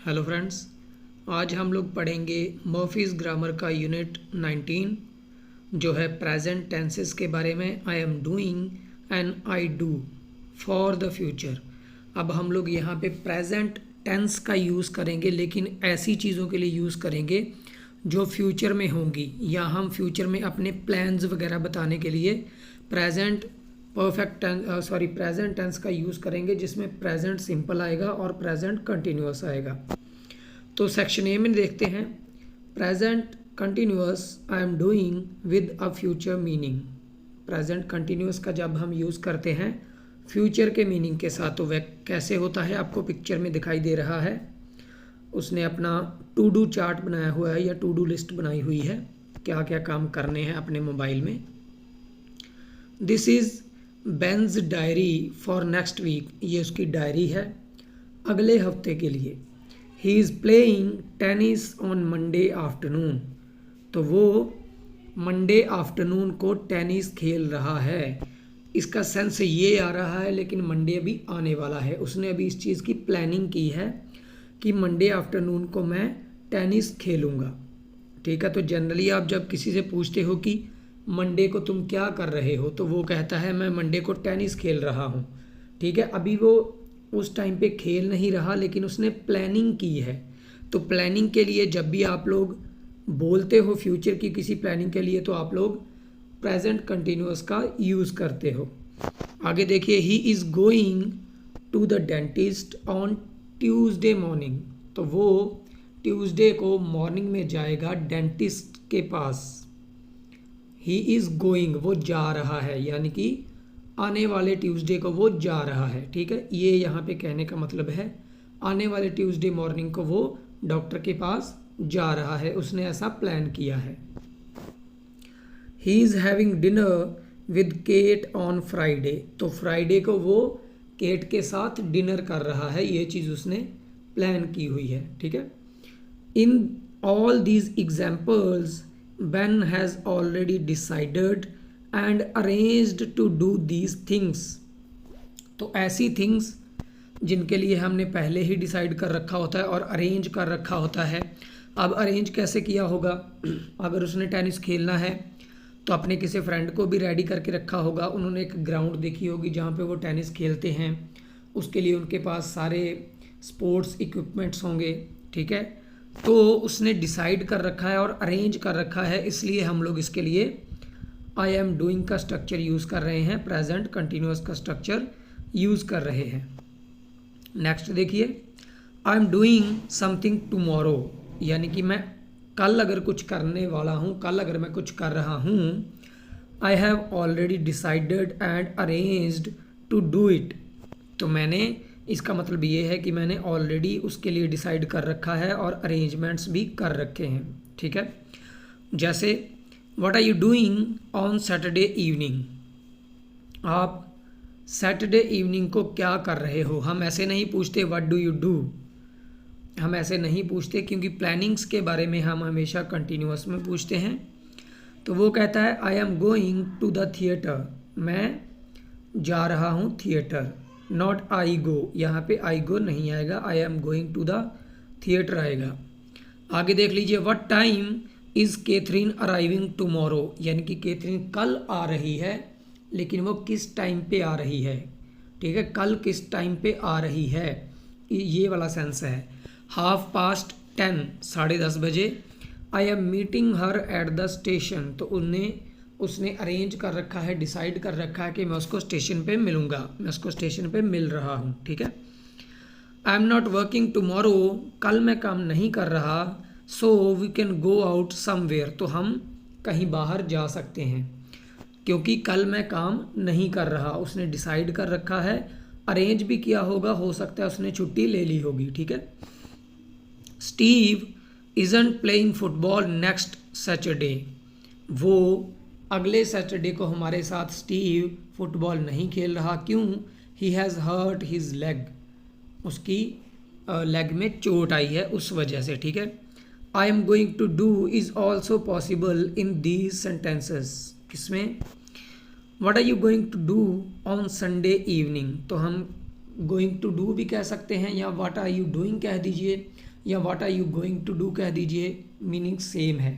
Hello friends, आज हम लोग पढ़ेंगे मर्फीज़ ग्रामर का यूनिट 19 जो है प्रेजेंट टेंसेस के बारे में। I am doing and I do for the future. अब हम लोग यहाँ पे प्रेजेंट टेंस का यूज़ करेंगे, लेकिन ऐसी चीज़ों के लिए यूज़ करेंगे जो फ्यूचर में होंगी, या हम फ्यूचर में अपने प्लान्स वगैरह बताने के लिए प्रेजेंट प्रेजेंट टेंस का यूज़ करेंगे, जिसमें प्रेजेंट सिंपल आएगा और प्रेजेंट कंटिन्यूअस आएगा। तो सेक्शन ए में देखते हैं present continuous I am doing with a future meaning. Present continuous का जब हम यूज़ करते हैं फ्यूचर के मीनिंग के साथ, तो वह कैसे होता है आपको पिक्चर में दिखाई दे रहा है। उसने अपना टू डू चार्ट बनाया हुआ है या टू डू लिस्ट बनाई हुई है, क्या क्या काम करने हैं अपने मोबाइल में। दिस इज़ बेन्स डायरी फॉर नेक्स्ट वीक, ये उसकी डायरी है अगले हफ्ते के लिए। He is playing tennis on Monday afternoon, तो वो मंडे आफ्टरनून को टेनिस खेल रहा है। इसका सेंस ये आ रहा है, लेकिन मंडे अभी आने वाला है। उसने अभी इस चीज़ की प्लानिंग की है कि मंडे आफ्टरनून को मैं टेनिस खेलूँगा। ठीक है, तो जनरली आप जब किसी से पूछते हो कि मंडे को तुम क्या कर रहे हो, तो वो कहता है मैं मंडे को टेनिस खेल रहा हूँ। ठीक है, अभी वो उस टाइम पे खेल नहीं रहा, लेकिन उसने प्लानिंग की है। तो प्लानिंग के लिए जब भी आप लोग बोलते हो फ्यूचर की किसी प्लानिंग के लिए, तो आप लोग प्रेजेंट कंटिन्यूअस का यूज़ करते हो। आगे देखिए, he is going to the dentist on Tuesday morning, तो वो ट्यूसडे को मॉर्निंग में जाएगा डेंटिस्ट के पास। ही इज़ गोइंग, वो जा रहा है, यानी कि आने वाले ट्यूसडे को वो जा रहा है। ठीक है, ये यहाँ पे कहने का मतलब है आने वाले ट्यूसडे मॉर्निंग को वो डॉक्टर के पास जा रहा है, उसने ऐसा प्लान किया है। He is having dinner with Kate on Friday, तो फ्राइडे को वो केट के साथ डिनर कर रहा है, ये चीज़ उसने प्लान की हुई है। ठीक है, in all these examples Ben has already decided and arranged to do these things, तो ऐसी थिंग्स जिनके लिए हमने पहले ही डिसाइड कर रखा होता है और अरेंज कर रखा होता है। अब अरेंज कैसे किया होगा, अगर उसने टेनिस खेलना है तो अपने किसी फ्रेंड को भी रेडी करके रखा होगा। उन्होंने एक ग्राउंड देखी होगी जहाँ पे वो टेनिस खेलते हैं, उसके लिए उनके पास सारे स्पोर्ट्स इक्विपमेंट्स होंगे। ठीक है, तो उसने डिसाइड कर रखा है और अरेंज कर रखा है, इसलिए हम लोग इसके लिए आई एम डूइंग का स्ट्रक्चर यूज़ कर रहे हैं, प्रेजेंट कंटिन्यूअस का स्ट्रक्चर यूज़ कर रहे हैं। नेक्स्ट देखिए, I am doing something tomorrow, यानी कि मैं कल अगर कुछ करने वाला हूँ, कल अगर मैं कुछ कर रहा हूँ। I have already decided and arranged to do it, तो मैंने, इसका मतलब ये है कि मैंने ऑलरेडी उसके लिए डिसाइड कर रखा है और अरेंजमेंट्स भी कर रखे हैं। ठीक है, जैसे what are you doing on Saturday evening, आप सैटरडे इवनिंग को क्या कर रहे हो। हम ऐसे नहीं पूछते व्हाट डू यू डू, हम ऐसे नहीं पूछते, क्योंकि प्लानिंग्स के बारे में हम हमेशा कंटिन्यूअस में पूछते हैं। तो वो कहता है I am going to the theatre, मैं जा रहा हूँ थिएटर। नॉट आई गो, यहाँ पे आई गो नहीं आएगा, I am going to the theatre आएगा। आगे देख लीजिए, what time is Catherine arriving tomorrow, यानी कि कैथरीन कल आ रही है, लेकिन वो किस टाइम पे आ रही है। ठीक है, कल किस टाइम पे आ रही है, ये वाला सेंस है। 10:30, 10:30 बजे। I am meeting her at the station, तो उसने अरेंज कर रखा है, डिसाइड कर रखा है कि मैं उसको स्टेशन पे मिलूँगा, मैं उसको स्टेशन पे मिल रहा हूँ। ठीक है, I am not working tomorrow, कल मैं काम नहीं कर रहा। So we can go out somewhere, तो हम कहीं बाहर जा सकते हैं, क्योंकि कल मैं काम नहीं कर रहा। उसने डिसाइड कर रखा है, अरेंज भी किया होगा, हो सकता है उसने छुट्टी ले ली होगी। ठीक है, Steve isn't playing football next Saturday, वो अगले सैटरडे को हमारे साथ स्टीव फुटबॉल नहीं खेल रहा। क्यों, he has hurt his leg, उसकी लेग में चोट आई है, उस वजह से। ठीक है, I am going to do is also possible in these sentences, किसमें, what are you going to do on Sunday evening, तो हम गोइंग टू डू भी कह सकते हैं या व्हाट आर यू डूइंग कह दीजिए, या what are you going to do कह दीजिए, मीनिंग सेम है।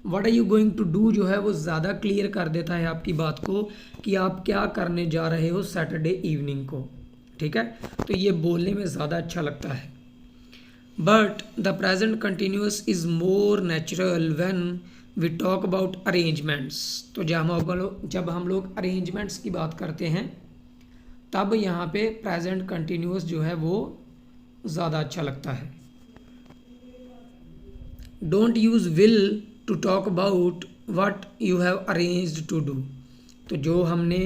What are you going to do जो है वो ज़्यादा क्लियर कर देता है आपकी बात को कि आप क्या करने जा रहे हो सैटरडे इवनिंग को, ठीक है। तो ये बोलने में ज़्यादा अच्छा लगता है। But the present continuous is more natural when we talk about arrangements. तो जब हम लोग अरेंजमेंट्स की बात करते हैं तब यहाँ पे प्रेजेंट कंटिन्यूस जो है वो ज़्यादा अच्छा लगता है। Don't use will to talk about what you have arranged to do. तो जो हमने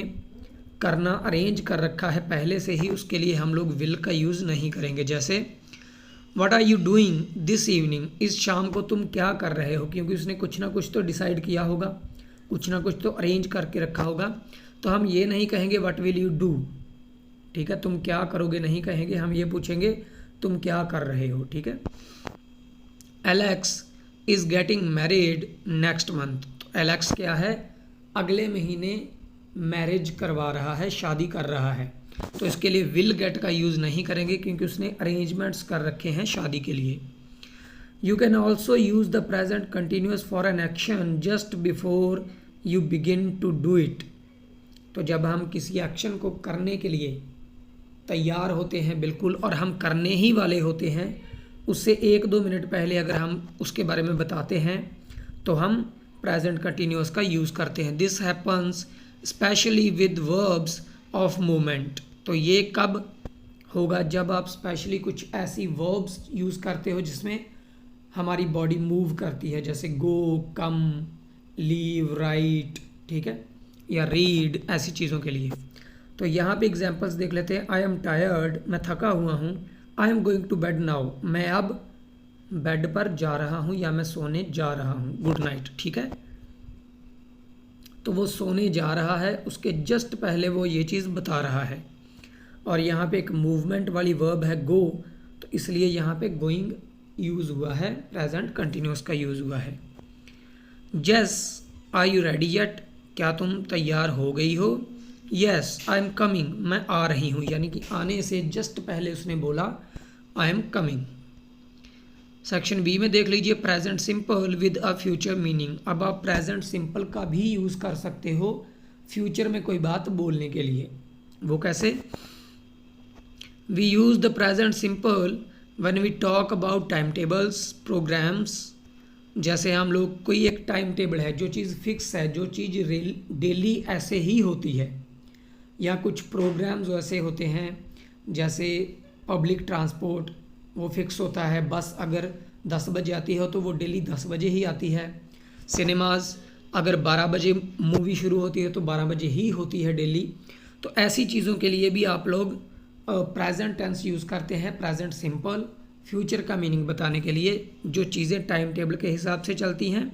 करना अरेंज कर रखा है पहले से ही, उसके लिए हम लोग विल का यूज़ नहीं करेंगे। जैसे what are you doing this evening, इस शाम को तुम क्या कर रहे हो, क्योंकि उसने कुछ ना कुछ तो डिसाइड किया होगा, कुछ ना कुछ तो अरेंज करके रखा होगा। तो हम ये नहीं कहेंगे व्हाट विल यू डू, ठीक है, तुम क्या करोगे नहीं कहेंगे, हम ये पूछेंगे तुम क्या कर रहे हो, ठीक है। Alex is getting married next month. तो एलेक्स क्या है, अगले महीने मैरिज करवा रहा है, शादी कर रहा है। तो इसके लिए विल गेट का यूज़ नहीं करेंगे क्योंकि उसने अरेंजमेंट्स कर रखे हैं शादी के लिए। You can also use the present continuous for an action just before you begin to do it. तो जब हम किसी एक्शन को करने के लिए तैयार होते हैं बिल्कुल, और हम करने ही वाले होते हैं, उससे 1-2 मिनट पहले अगर हम उसके बारे में बताते हैं तो हम प्रेजेंट कंटिन्यूस का यूज़ करते हैं। This happens specially with verbs of movement. तो ये कब होगा, जब आप स्पेशली कुछ ऐसी वर्ब्स यूज़ करते हो जिसमें हमारी बॉडी मूव करती है, जैसे गो, कम, लीव, राइट, ठीक है, या रीड, ऐसी चीज़ों के लिए। तो यहाँ पे एग्जांपल्स देख लेते हैं। आई एम टायर्ड, मैं थका हुआ हूँ। I am going to bed now, मैं अब बेड पर जा रहा हूँ या मैं सोने जा रहा हूँ। गुड नाइट, ठीक है। तो वो सोने जा रहा है, उसके जस्ट पहले वो ये चीज़ बता रहा है। और यहाँ पे एक मूवमेंट वाली वर्ब है गो, तो इसलिए यहाँ पे गोइंग यूज़ हुआ है, प्रेजेंट कंटिन्यूस का यूज़ हुआ है। जेस आर यू रेडी येट, क्या तुम तैयार हो गई हो। येस आई एम कमिंग, मैं आ रही हूँ, यानी कि आने से जस्ट पहले उसने बोला I am coming. Section B में देख लीजिए present simple with a future meaning. अब आप प्रेजेंट सिंपल का भी यूज़ कर सकते हो फ्यूचर में कोई बात बोलने के लिए। वो कैसे, we use the present simple when we talk about timetables, programmes. जैसे हम लोग कोई एक टाइम टेबल है, जो चीज़ फिक्स है, जो चीज़ डेली ऐसे ही होती है, या कुछ प्रोग्राम्स ऐसे होते हैं जैसे पब्लिक ट्रांसपोर्ट, वो फिक्स होता है, बस अगर 10 बजे आती हो तो वो डेली 10 बजे ही आती है। सिनेमाज अगर 12 बजे मूवी शुरू होती है तो 12 बजे ही होती है डेली। तो ऐसी चीज़ों के लिए भी आप लोग प्रेजेंट टेंस यूज़ करते हैं, प्रेजेंट सिंपल, फ्यूचर का मीनिंग बताने के लिए, जो चीज़ें टाइम टेबल के हिसाब से चलती हैं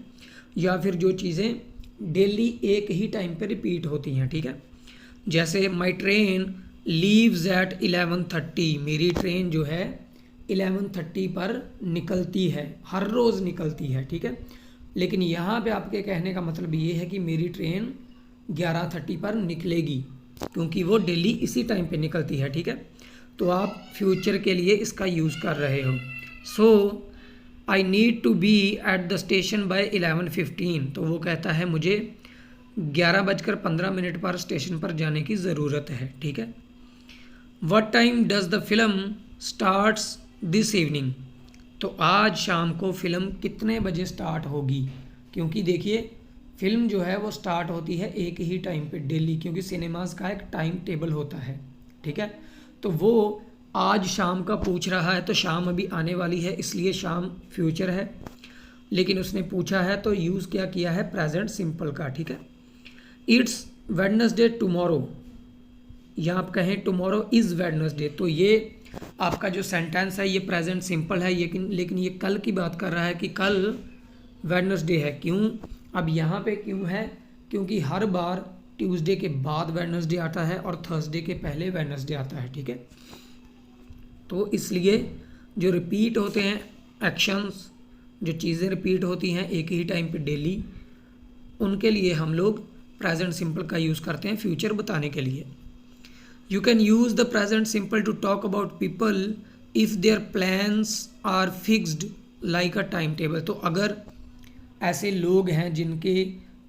या फिर जो चीज़ें डेली एक ही टाइम पे रिपीट होती हैं, ठीक है। जैसे माई ट्रेन लीव्स एट 11:30, मेरी ट्रेन जो है 11:30 पर निकलती है, हर रोज़ निकलती है, ठीक है। लेकिन यहाँ पे आपके कहने का मतलब ये है कि मेरी ट्रेन 11:30 पर निकलेगी, क्योंकि वो डेली इसी टाइम पे निकलती है, ठीक है। तो आप फ्यूचर के लिए इसका यूज़ कर रहे हो। So I need to be at the station by 11:15। तो वो कहता है मुझे 11:15 पर स्टेशन पर जाने की ज़रूरत है, ठीक है। What time does the film starts this evening. तो आज शाम को फ़िल्म कितने बजे स्टार्ट होगी, क्योंकि देखिए फ़िल्म जो है वो स्टार्ट होती है एक ही टाइम पे डेली, क्योंकि सिनेमास का एक टाइम टेबल होता है, ठीक है। तो वो आज शाम का पूछ रहा है, तो शाम अभी आने वाली है, इसलिए शाम फ्यूचर है, लेकिन उसने पूछा है तो यूज़ क्या किया है, प्रेजेंट सिंपल का, ठीक है। इट्स वेडनेसडे टुमारो, या आप कहें टुमारो इज़ वेडनेसडे, तो ये आपका जो सेंटेंस है ये प्रेजेंट सिंपल है, लेकिन ये कल की बात कर रहा है कि कल वेडनेसडे है। क्यों, अब यहाँ पे क्यों है, क्योंकि हर बार ट्यूसडे के बाद वेडनेसडे आता है और थर्सडे के पहले वेडनेसडे आता है, ठीक है। तो इसलिए जो रिपीट होते हैं एक्शंस, जो चीज़ें रिपीट होती हैं एक ही टाइम पे डेली, उनके लिए हम लोग प्रेजेंट सिंपल का यूज़ करते हैं फ्यूचर बताने के लिए। You can use the present simple to talk about people if their plans are fixed like a timetable, तो अगर ऐसे लोग हैं जिनके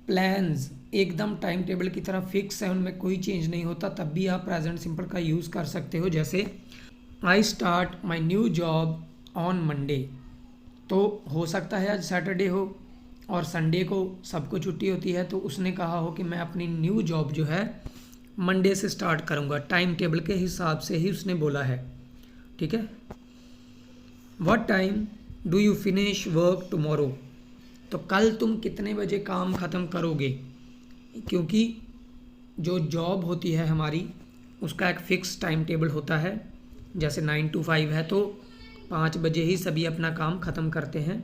प्लान्स एकदम टाइम टेबल की तरह फिक्स है, उनमें कोई चेंज नहीं होता, तब भी आप प्रेजेंट सिंपल का यूज़ कर सकते हो। जैसे I start my new job on Monday, तो हो सकता है आज सैटरडे हो और संडे को सबको छुट्टी होती है, तो उसने कहा हो कि मैं अपनी न्यू जॉब जो है मंडे से स्टार्ट करूँगा, टाइम टेबल के हिसाब से ही उसने बोला है। ठीक है। What time do you finish work tomorrow, तो कल तुम कितने बजे काम ख़त्म करोगे, क्योंकि जो जॉब होती है हमारी उसका एक फ़िक्स टाइम टेबल होता है। जैसे 9 to 5 है तो 5 बजे ही सभी अपना काम ख़त्म करते हैं।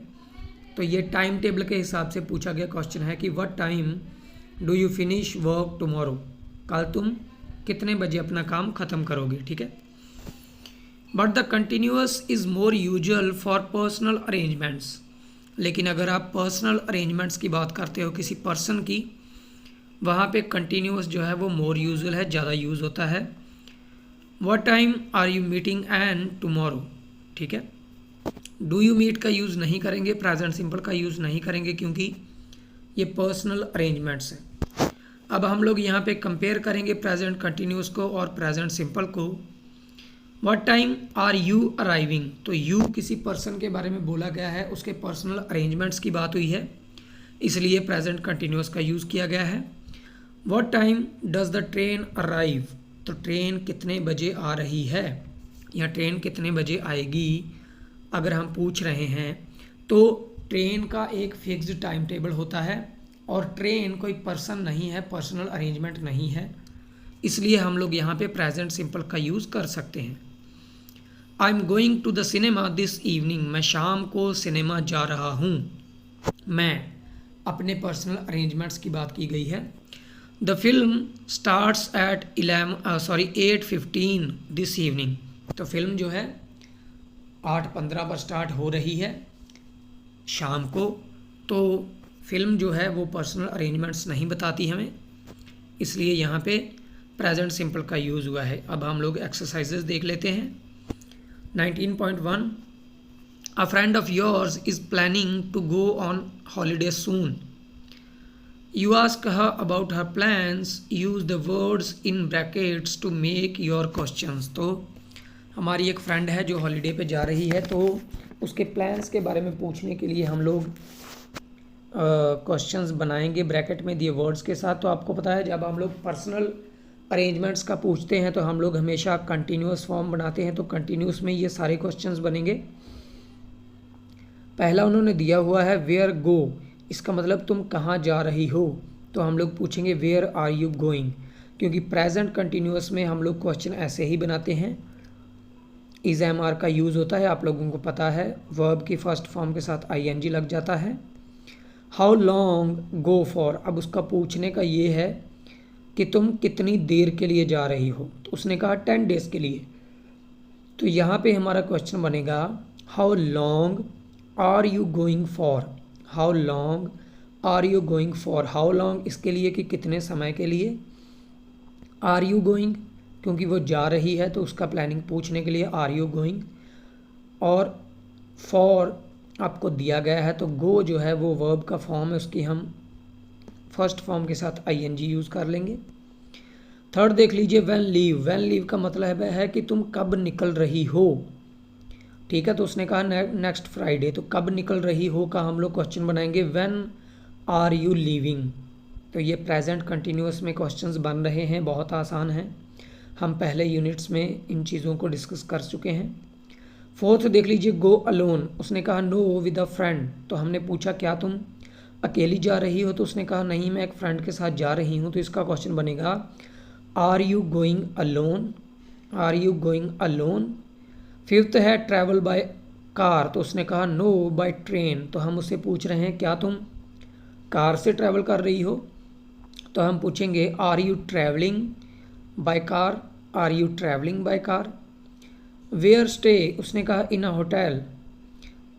तो ये टाइम टेबल के हिसाब से पूछा गया क्वेश्चन है कि what time do you finish work tomorrow, कल तुम कितने बजे अपना काम ख़त्म करोगे। ठीक है। But the continuous is more usual for personal arrangements, लेकिन अगर आप पर्सनल अरेंजमेंट्स की बात करते हो किसी पर्सन की, वहाँ पे कंटिन्यूअस जो है वो मोर यूजुअल है, ज़्यादा यूज़ होता है। What time are you meeting and tomorrow, ठीक है। डू यू मीट का यूज़ नहीं करेंगे, प्रेजेंट सिंपल का यूज़ नहीं करेंगे, क्योंकि ये पर्सनल अरेंजमेंट्स हैं। अब हम लोग यहाँ पे कंपेयर करेंगे प्रेजेंट कंटिन्यूअस को और प्रेजेंट सिंपल को। What time are you arriving, तो यू किसी पर्सन के बारे में बोला गया है, उसके पर्सनल अरेंजमेंट्स की बात हुई है, इसलिए प्रेजेंट कंटिन्यूअस का यूज़ किया गया है। What time does the train arrive, तो ट्रेन कितने बजे आ रही है या ट्रेन कितने बजे आएगी अगर हम पूछ रहे हैं, तो ट्रेन का एक फिक्स्ड टाइम टेबल होता है और ट्रेन कोई पर्सन नहीं है, पर्सनल अरेंजमेंट नहीं है, इसलिए हम लोग यहाँ पे प्रेजेंट सिंपल का यूज़ कर सकते हैं। I am going to the cinema this evening, मैं शाम को सिनेमा जा रहा हूँ, मैं अपने पर्सनल अरेंजमेंट्स की बात की गई है। The film starts at 8:15 this evening, तो फिल्म जो है 8:15 पर स्टार्ट हो रही है शाम को, तो फिल्म जो है वो पर्सनल अरेंजमेंट्स नहीं बताती हमें, इसलिए यहाँ पे प्रेजेंट सिंपल का यूज़ हुआ है। अब हम लोग एक्सरसाइजेज देख लेते हैं। 19.1 a friend of yours is planning to go on holiday soon, you ask her about her plans, use the words in brackets to make your questions, तो हमारी एक फ्रेंड है जो हॉलीडे पे जा रही है, तो उसके प्लान्स के बारे में पूछने के लिए हम लोग क्वेश्चंस बनाएंगे ब्रैकेट में दिए वर्ड्स के साथ। तो आपको पता है जब हम लोग पर्सनल अरेंजमेंट्स का पूछते हैं तो हम लोग हमेशा कंटिन्यूअस फॉर्म बनाते हैं, तो कंटिन्यूअस में ये सारे क्वेश्चंस बनेंगे। पहला उन्होंने दिया हुआ है वेयर गो, इसका मतलब तुम कहाँ जा रही हो, तो हम लोग पूछेंगे वेयर आर यू गोइंग, क्योंकि प्रेजेंट कंटिन्यूअस में हम लोग क्वेश्चन ऐसे ही बनाते हैं, इज एम आर का यूज़ होता है, आप लोगों को पता है, वर्ब की फर्स्ट फॉर्म के साथ ING लग जाता है। हाउ लॉन्ग गो फॉर, अब उसका पूछने का ये है कि तुम कितनी देर के लिए जा रही हो, तो उसने कहा 10 डेज़ के लिए, तो यहाँ पे हमारा क्वेश्चन बनेगा how long are you going for, how long are you going for, how long इसके लिए कि कितने समय के लिए, आर यू गोइंग क्योंकि वो जा रही है तो उसका प्लानिंग पूछने के लिए आर यू गोइंग, और फॉर आपको दिया गया है तो गो जो है वो वर्ब का फॉर्म है, उसकी हम फर्स्ट फॉर्म के साथ ING यूज़ कर लेंगे। थर्ड देख लीजिए व्हेन लीव, व्हेन लीव का मतलब है कि तुम कब निकल रही हो, ठीक है, तो उसने कहा नेक्स्ट फ्राइडे, तो कब निकल रही हो का हम लोग क्वेश्चन बनाएंगे व्हेन आर यू लीविंग, तो ये प्रेजेंट कंटिन्यूअस में क्वेश्चंस बन रहे हैं, बहुत आसान हैं, हम पहले यूनिट्स में इन चीज़ों को डिस्कस कर चुके हैं। फोर्थ देख लीजिए गो अलोन, उसने कहा नो विद अ फ्रेंड, तो हमने पूछा क्या तुम अकेली जा रही हो, तो उसने कहा नहीं मैं एक फ्रेंड के साथ जा रही हूँ, तो इसका क्वेश्चन बनेगा are you going alone, are you going alone. Fifth है ट्रैवल बाय कार, तो उसने कहा नो बाय ट्रेन, तो हम उससे पूछ रहे हैं क्या तुम कार से ट्रैवल कर रही हो, तो हम पूछेंगे are you travelling by car, are you travelling by car. Where stay, उसने कहा इन अ होटल,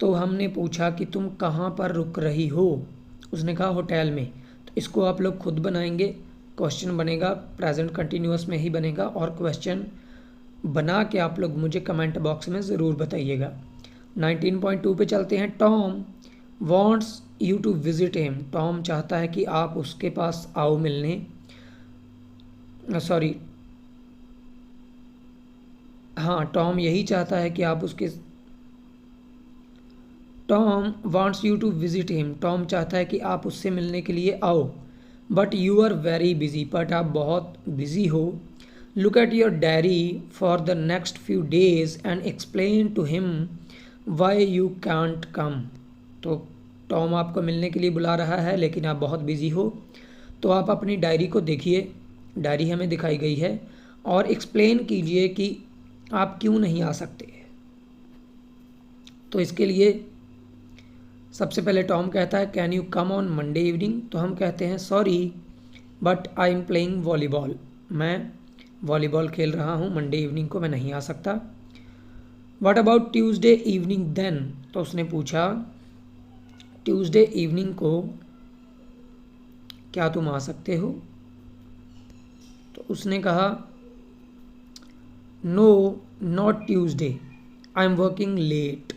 तो हमने पूछा कि तुम कहाँ पर रुक रही हो, उसने कहा होटल में, तो इसको आप लोग खुद बनाएंगे, क्वेश्चन बनेगा प्रेजेंट कंटिन्यूअस में ही बनेगा और क्वेश्चन बना के आप लोग मुझे कमेंट बॉक्स में ज़रूर बताइएगा। 19.2 पे चलते हैं। Tom wants you to visit him. Tom चाहता है कि आप उसके पास आओ मिलने। सॉरी, हाँ, टॉम यही चाहता है कि आप उसके Tom wants you to visit him. Tom चाहता है कि आप उससे मिलने के लिए आओ। But you are very busy. But आप बहुत बिज़ी हो। Look at your diary for the next few days and explain to him why you can't come. तो टॉम आपको मिलने के लिए बुला रहा है लेकिन आप बहुत बिज़ी हो, तो आप अपनी डायरी को देखिए, डायरी हमें दिखाई गई है, और एक्सप्लेन कीजिए कि आप क्यों नहीं आ सकते। तो इसके लिए सबसे पहले टॉम कहता है can you come on Monday evening. तो हम कहते हैं sorry but I am playing volleyball. मैं वॉलीबॉल खेल रहा हूँ, मंडे इवनिंग को मैं नहीं आ सकता। What about Tuesday evening then. तो उसने पूछा ट्यूसडे इवनिंग को क्या तुम आ सकते हो। तो उसने कहा no not Tuesday I am working late.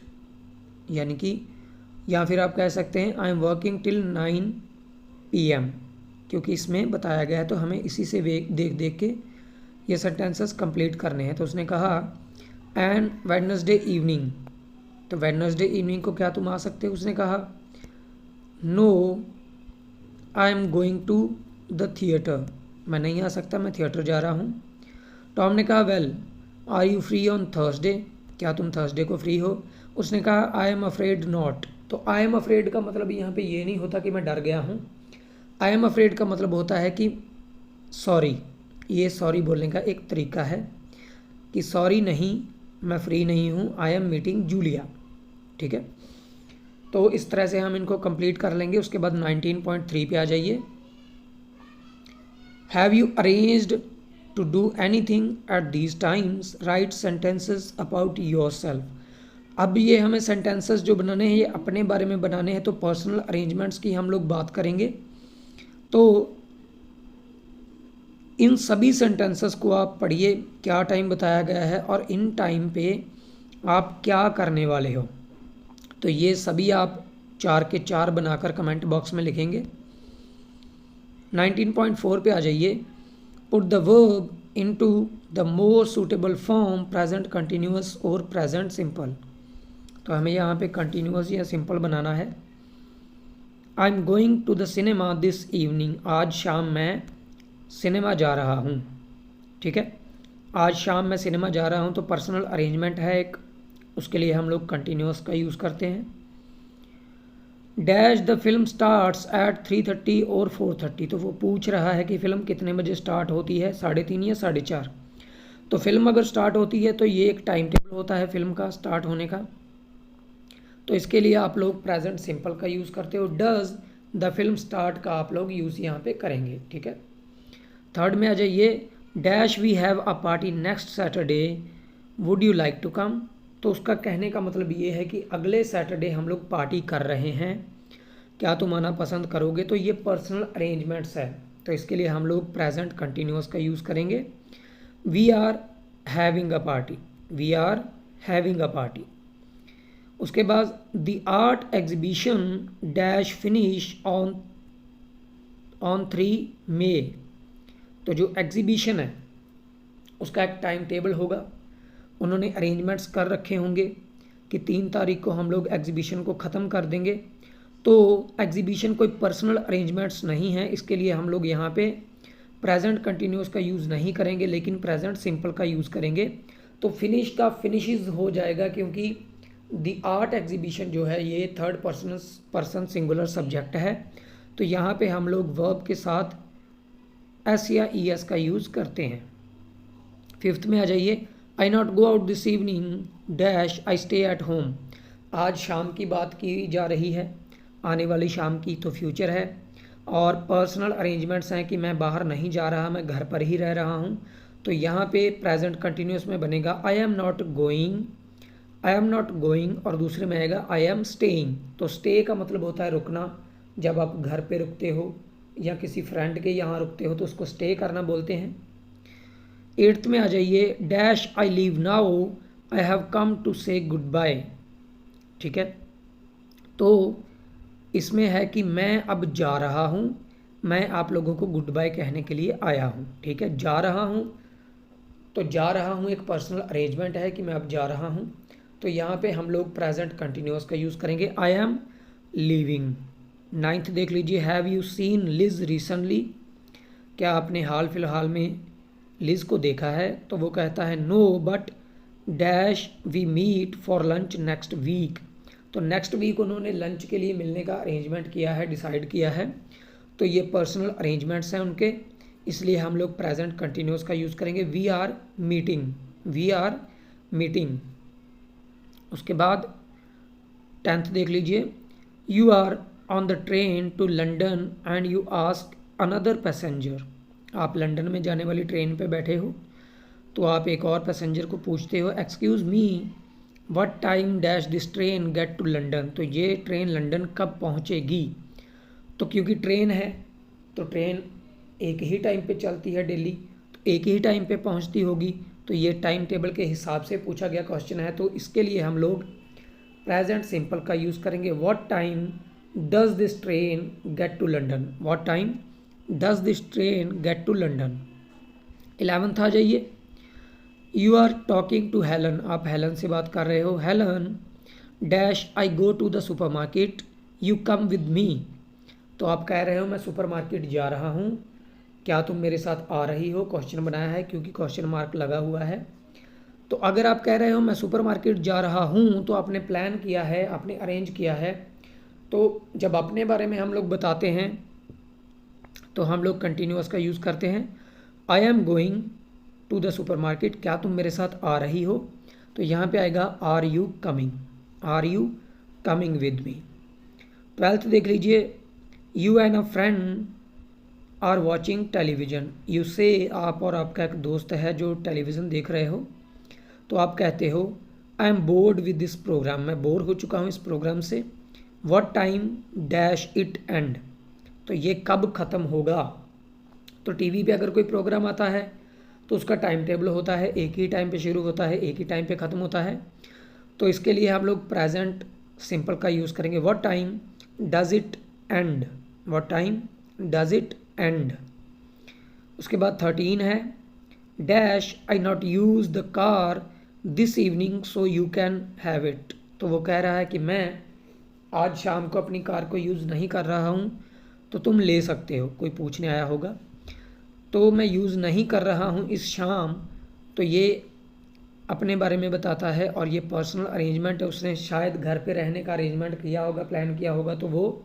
यानी कि, या फिर आप कह सकते हैं I am working till 9 PM, क्योंकि इसमें बताया गया है तो हमें इसी से देख देख के ये सेंटेंसेस कंप्लीट करने हैं। तो उसने कहा एंड वेडनेसडे इवनिंग। तो वेडनेसडे इवनिंग को क्या तुम आ सकते हो। उसने कहा no I am going to the theatre. मैं नहीं आ सकता, मैं थिएटर जा रहा हूँ। टॉम ने कहा well are you free on Thursday. क्या तुम थर्सडे को फ्री हो। उसने कहा आई एम अफ्रेड नॉट। तो आई एम अफ्रेड का मतलब यहाँ पे ये नहीं होता कि मैं डर गया हूँ। आई एम अफ्रेड का मतलब होता है कि सॉरी। ये सॉरी बोलने का एक तरीका है कि सॉरी नहीं, मैं फ्री नहीं हूँ, आई एम मीटिंग जूलिया। ठीक है, तो इस तरह से हम इनको कंप्लीट कर लेंगे। उसके बाद 19.3 पे आ जाइए। Have you arranged to do anything at these times, write sentences about yourself. अब ये हमें सेंटेंसेस जो बनाने हैं ये अपने बारे में बनाने हैं, तो पर्सनल अरेंजमेंट्स की हम लोग बात करेंगे। तो इन सभी सेंटेंसेस को आप पढ़िए, क्या टाइम बताया गया है और इन टाइम पे आप क्या करने वाले हो। तो ये सभी आप 4 के 4 बनाकर कमेंट बॉक्स में लिखेंगे। 19.4 पे आ जाइए। Put the verb into the more suitable form, present continuous और प्रेजेंट सिंपल। तो हमें यहाँ पे कंटिन्यूअस या सिंपल बनाना है। I am going to the cinema this evening. आज शाम मैं सिनेमा जा रहा हूँ। ठीक है, आज शाम मैं सिनेमा जा रहा हूँ, तो पर्सनल अरेंजमेंट है एक, उसके लिए हम लोग कंटिन्यूअस का यूज़ करते हैं। Dash the film starts at 3:30 और 4:30। तो वो पूछ रहा है कि फ़िल्म कितने बजे स्टार्ट होती है, 3:30 या 4:30। तो फिल्म अगर स्टार्ट होती है तो ये एक टाइम टेबल होता है फिल्म का स्टार्ट होने का, तो इसके लिए आप लोग प्रेजेंट सिंपल का यूज़ करते हो। डज द फिल्म स्टार्ट का आप लोग यूज़ यहाँ पे करेंगे। ठीक है, थर्ड में आ जाइए। Dash we have a party next Saturday, would you like to come. तो उसका कहने का मतलब ये है कि अगले सैटरडे हम लोग पार्टी कर रहे हैं, क्या तुम आना पसंद करोगे। तो ये पर्सनल अरेंजमेंट्स है, तो इसके लिए हम लोग प्रेजेंट कंटिन्यूअस का यूज़ करेंगे। We are having a party, we are having a party. उसके बाद the art exhibition dash finish on 3 मई। तो जो एग्जीबिशन है उसका एक टाइम टेबल होगा, उन्होंने अरेंजमेंट्स कर रखे होंगे कि 3 तारीख को हम लोग एग्जीबिशन को ख़त्म कर देंगे। तो एग्जीबिशन कोई पर्सनल अरेंजमेंट्स नहीं है, इसके लिए हम लोग यहाँ पे प्रेजेंट कंटिन्यूअस का यूज़ नहीं करेंगे, लेकिन प्रेजेंट सिंपल का यूज़ करेंगे। तो फिनिश का फिनिशेस हो जाएगा, क्योंकि द आर्ट एग्जीबिशन जो है ये थर्ड पर्सन सिंगुलर सब्जेक्ट है, तो यहाँ पे हम लोग वर्ब के साथ एस या ई एस का यूज़ करते हैं। फिफ्थ में आ जाइए। I not go out this evening dash I stay at home. आज शाम की बात की जा रही है, आने वाली शाम की, तो फ्यूचर है, और पर्सनल अरेंजमेंट्स हैं कि मैं बाहर नहीं जा रहा, मैं घर पर ही रह रहा हूँ। तो यहाँ पे प्रेजेंट कंटिन्यूअस में बनेगा आई am not going, I am not going, और दूसरे में आएगा आई एम स्टेइंग। तो स्टे का मतलब होता है रुकना, जब आप घर पे रुकते हो या किसी फ्रेंड के यहाँ रुकते हो तो उसको स्टे करना बोलते हैं। 8th में आ जाइए, dash I leave now, I have come to say goodbye. ठीक है, तो इसमें है कि मैं अब जा रहा हूँ, मैं आप लोगों को गुड बाय कहने के लिए आया हूँ। ठीक है, जा रहा हूँ, तो जा रहा हूँ एक पर्सनल अरेंजमेंट है कि मैं अब जा रहा हूँ, तो यहाँ पे हम लोग प्रेजेंट कंटिन्यूअस का यूज़ करेंगे, आई एम लीविंग। 9th देख लीजिए, have you seen Liz recently, क्या आपने हाल फिलहाल में लिज को देखा है? तो वो कहता है no but dash we meet for lunch next week. तो नेक्स्ट वीक उन्होंने लंच के लिए मिलने का अरेंजमेंट किया है, डिसाइड किया है, तो ये पर्सनल अरेंजमेंट्स हैं उनके, इसलिए हम लोग प्रेजेंट कंटिन्यूअस का यूज़ करेंगे, we are meeting, we are meeting. उसके बाद 10th देख लीजिए, you are on the train to London and you ask another passenger, आप लंदन में जाने वाली ट्रेन पे बैठे हो, तो आप एक और पैसेंजर को पूछते हो, excuse me what time dash this train get to London, तो ये ट्रेन लंदन कब पहुंचेगी? तो क्योंकि ट्रेन है तो ट्रेन एक ही टाइम पे चलती है डेली, तो एक ही टाइम पे पहुंचती होगी, तो ये टाइम टेबल के हिसाब से पूछा गया क्वेश्चन है, तो इसके लिए हम लोग प्रेजेंट सिंपल का यूज़ करेंगे, what time does this train get to London, what time does this train get to London. 11th आ जाइए, you are talking to Helen, आप हेलन से बात कर रहे हो, Helen dash I go to the supermarket, you come with me, तो आप कह रहे हो मैं सुपर मार्केट जा रहा हूँ, क्या तुम मेरे साथ आ रही हो? क्वेश्चन बनाया है क्योंकि क्वेश्चन मार्क लगा हुआ है। तो अगर आप कह रहे हो मैं सुपर मार्केट जा रहा हूँ, तो आपने प्लान किया है, आपने अरेंज किया है, तो जब अपने बारे में हम लोग बताते हैं तो हम लोग कंटिन्यूअस का यूज़ करते हैं, I am going to the supermarket, क्या तुम मेरे साथ आ रही हो? तो यहाँ पे आएगा are you coming, are you coming with me. 12th देख लीजिए, you and a friend are watching television, you say, आप और आपका एक दोस्त है जो टेलीविज़न देख रहे हो, तो आप कहते हो I am bored with this programme, मैं बोर हो चुका हूँ इस प्रोग्राम से, what time dash it end, तो ये कब ख़त्म होगा? तो टीवी पे अगर कोई प्रोग्राम आता है तो उसका टाइम टेबल होता है, एक ही टाइम पे शुरू होता है, एक ही टाइम पे ख़त्म होता है, तो इसके लिए हम लोग प्रेजेंट सिंपल का यूज़ करेंगे, what time does it and, what time does it and. उसके बाद 13 है, dash I not use the car this evening so you can have it, तो वो कह रहा है कि मैं आज शाम को अपनी कार को यूज़ नहीं कर रहा हूँ, तो तुम ले सकते हो, कोई पूछने आया होगा, तो मैं यूज़ नहीं कर रहा हूँ इस शाम, तो ये अपने बारे में बताता है और ये पर्सनल अरेंजमेंट है, उसने शायद घर पे रहने का अरेंजमेंट किया होगा, प्लान किया होगा, तो वो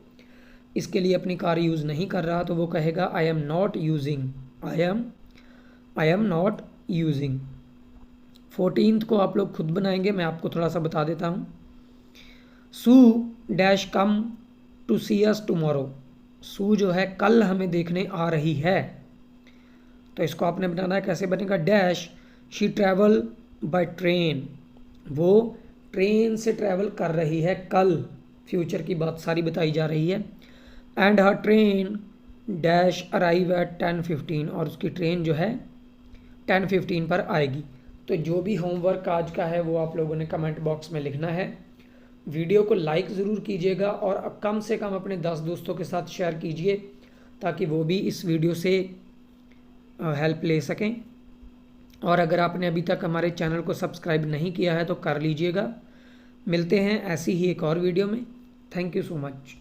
इसके लिए अपनी कार यूज़ नहीं कर रहा, तो वो कहेगा आई am not using, I am not using. 14th को आप लोग खुद बनाएंगे, मैं आपको थोड़ा सा बता देता हूँ, Sue dash come to see us tomorrow, Sue जो है कल हमें देखने आ रही है, तो इसको आपने बनाना है, कैसे बनेगा, dash she travel by train, वो ट्रेन से ट्रैवल कर रही है कल, फ्यूचर की बात सारी बताई जा रही है, and her train dash arrive at 10:15, और उसकी ट्रेन जो है 10:15 पर आएगी। तो जो भी होमवर्क आज का है वो आप लोगों ने कमेंट बॉक्स में लिखना है, वीडियो को लाइक ज़रूर कीजिएगा और कम से कम अपने 10 दोस्तों के साथ शेयर कीजिए ताकि वो भी इस वीडियो से हेल्प ले सकें, और अगर आपने अभी तक हमारे चैनल को सब्सक्राइब नहीं किया है तो कर लीजिएगा। मिलते हैं ऐसी ही एक और वीडियो में, थैंक यू सो मच।